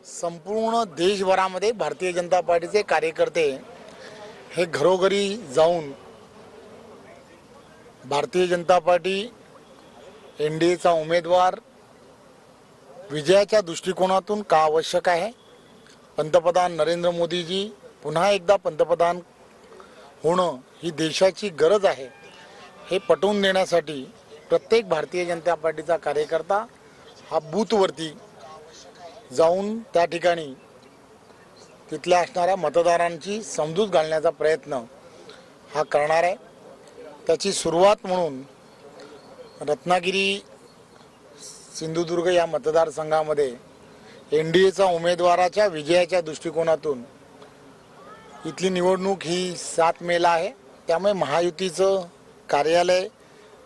संपूर्ण देशभरामध्ये भारतीय जनता पार्टीचे कार्यकर्ते हे घरोघरी जाऊन भारतीय जनता पार्टी एनडीएचा उमेदवार विजयाच्या दृष्टिकोनातून का आवश्यक आहे, पंतप्रधान नरेंद्र मोदीजी पुन्हा एकदा पंतप्रधान होणं ही देशाची गरज आहे हे पटवून देण्यासाठी प्रत्येक भारतीय जनता पार्टीचा कार्यकर्ता हा बूथवरती जाऊन त्या ठिकाणी तिथल्या असणाऱ्या मतदारांची समजूत घालण्याचा प्रयत्न हा करणार आहे। त्याची सुरुवात म्हणून रत्नागिरी सिंधुदुर्ग या मतदारसंघामध्ये एनडीएचा उमेदवाराच्या विजयाच्या दृष्टिकोनातून इथली निवडणूक ही 7 मेला आहे। त्यामुळे महायुतीचं कार्यालय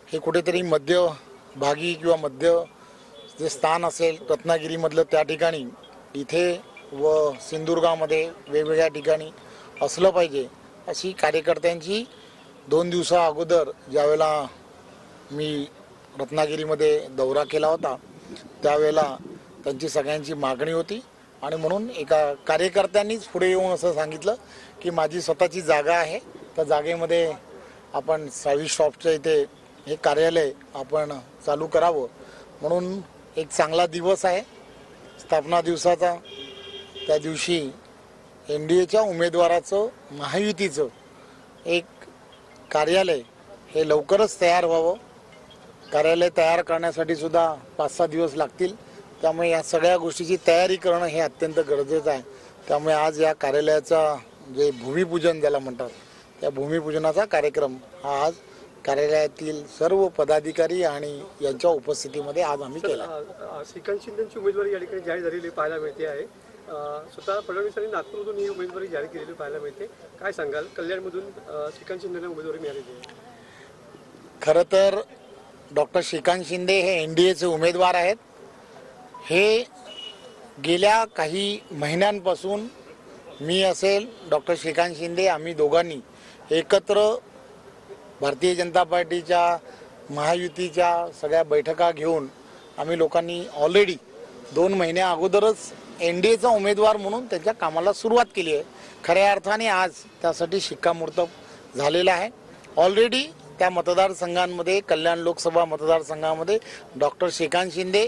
हे कुठेतरी मध्यभागी किंवा मध्य जे स्थान असेल रत्नागिरीमधलं त्या ठिकाणी इथे व सिंधुदुर्गामध्ये वेगवेगळ्या ठिकाणी असलं पाहिजे अशी कार्यकर्त्यांची 2 दिवसा अगोदर ज्यावेळेला मी रत्नागिरीमध्ये दौरा केला होता त्यावेळेला त्यांची सगळ्यांची मागणी होती आणि म्हणून एका कार्यकर्त्यांनीच पुढे येऊन असं सांगितलं की माझी स्वतःची जागा आहे, त्या जागेमध्ये आपण सावी शॉपच्या इथे हे कार्यालय आपण चालू करावं। म्हणून एक चांगला दिवस आहे स्थापना दिवसाचा। त्या दिवशी एनडीएच्या उमेदवाराचं महायुतीचं एक कार्यालय हे लवकरच तयार व्हावं। कार्यालय तयार करण्यासाठी सुद्धा 5-6 दिवस लागतील, त्यामुळे या सगळ्या गोष्टीची तयारी करणं हे अत्यंत गरजेचं आहे। त्यामुळे आज या कार्यालयाचा जे भूमिपूजन ज्याला म्हणतात त्या भूमिपूजनाचा कार्यक्रम हा आज कार्यालयातील सर्व पदाधिकारी आणि यांच्या उपस्थितीमध्ये आज आम्ही केला। श्रीकांत शिंदेची उमेदवारी या ठिकाणी जाहीर झालेली पाहायला मिळते आहे। स्वतः फडणवीसांनी नागपूरमधून ही उमेदवारी जाहीर केलेली पाहायला मिळते, काय सांगाल? कल्याणमधून श्रीकांत शिंदेला उमेदवारी मिळालेली आहे। खरं तर डॉक्टर श्रीकांत शिंदे हे एनडीएचे उमेदवार आहेत। हे गेल्या काही महिन्यांपासून मी असेल डॉक्टर श्रीकांत शिंदे आम्ही दोघांनी एकत्र भारतीय जनता पार्टीच्या महायुतीच्या सगळ्या बैठका घेऊन आम्ही लोकांनी ऑलरेडी 2 महिन्या अगोदरच एनडीएचा उमेदवार म्हणून त्यांच्या कामाला सुरुवात केली आहे। खऱ्या अर्थाने आज त्यासाठी शिक्कामोर्तब झालेला आहे। ऑलरेडी त्या मतदारसंघांमध्ये कल्याण लोकसभा मतदारसंघामध्ये डॉक्टर श्रीकांत शिंदे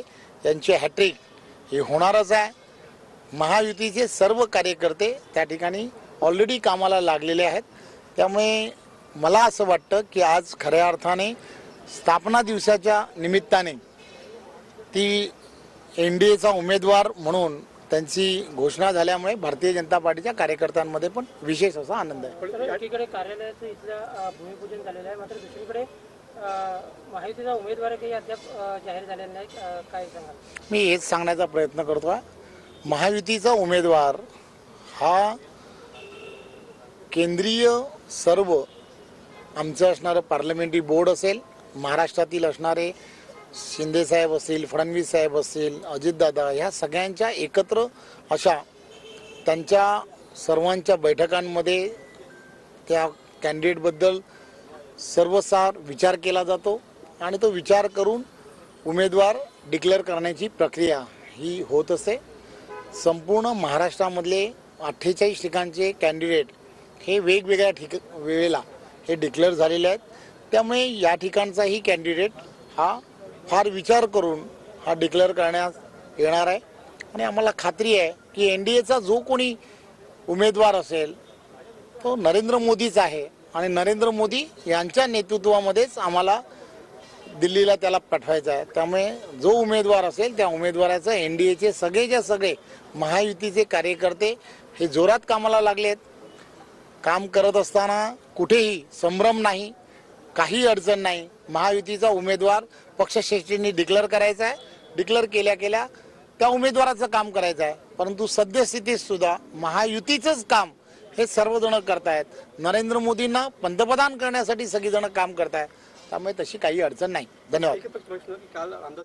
यांची हॅट्रिक ही होणारच आहे। महायुतीचे सर्व कार्यकर्ते त्या ठिकाणी ऑलरेडी कामाला लागलेले आहेत। त्यामुळे मला असं वाटतं की आज खऱ्या अर्थाने स्थापना दिवसाच्या निमित्ताने ती एनडीएचा उमेदवार म्हणून त्यांची घोषणा झाल्यामुळे भारतीय जनता पार्टीच्या कार्यकर्त्यांमध्ये पण विशेष असा आनंद आहे। एकीकडे कार्यालयाचं इथलं भूमिपूजन झालेलं आहे, मात्र दुसरीकडे महायुतीचा उमेदवार काही अद्याप जाहीर झालेला नाही, काय सांगाल? मी हेच सांगण्याचा प्रयत्न करतो आहे, महायुतीचा उमेदवार हा केंद्रीय सर्व आमचं असणारं पार्लमेंटरी बोर्ड असेल, महाराष्ट्रातील असणारे शिंदे साहेब असतील, फडणवीस साहेब असतील, अजितदादा ह्या सगळ्यांच्या एकत्र अशा त्यांच्या सर्वांच्या बैठकांमध्ये त्या कॅन्डिडेटबद्दल सर्वसार विचार केला जातो आणि तो विचार करून उमेदवार डिक्लेअर करण्याची प्रक्रिया ही होत असते। संपूर्ण महाराष्ट्रामधले 48 ठिकाणचे कॅन्डिडेट हे वेगवेगळ्या वेळेला हे डिक्लेअर झालेले आहेत। त्यामुळे या ठिकाणचाही कॅन्डिडेट हा फार विचार करून हा डिक्लेअर करण्यात येणार आहे आणि आम्हाला खात्री आहे की एनडीएचा जो कोणी उमेदवार असेल तो नरेंद्र मोदीच आहे आणि नरेंद्र मोदी यांच्या नेतृत्वामध्येच आम्हाला दिल्लीला त्याला पाठवायचं आहे। त्यामुळे जो उमेदवार असेल त्या उमेदवाराचं एनडीएचे सगळेच्या सगळे महायुतीचे कार्यकर्ते हे जोरात कामाला लागलेत। काम करत असताना कुठेही संभ्रम नाही, काही अडचण नाही। महायुतीचा उमेदवार पक्षश्रेष्ठींनी डिक्लेअर करायचा आहे, डिक्लेअर केल्या त्या उमेदवाराचं काम करायचं आहे। परंतु सद्यस्थितीत सुद्धा महायुतीचंच काम हे सर्वजण करतायत। नरेंद्र मोदींना पंतप्रधान करण्यासाठी सगळीजण काम करतायत, त्यामुळे तशी काही अडचण नाही। धन्यवाद।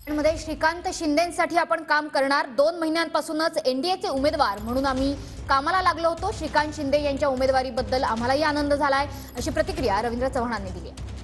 मध्ये श्रीकांत शिंदेंसाठी आपण काम करणार, 2 महिन्यांपासूनच एनडीएचे उमेदवार म्हणून आम्ही कामाला लागलो होतो। श्रीकांत शिंदे यांच्या उमेदवारीबद्दल आम्हालाही आनंद झालाय, अशी प्रतिक्रिया रवींद्र चव्हाणांनी दिली आहे।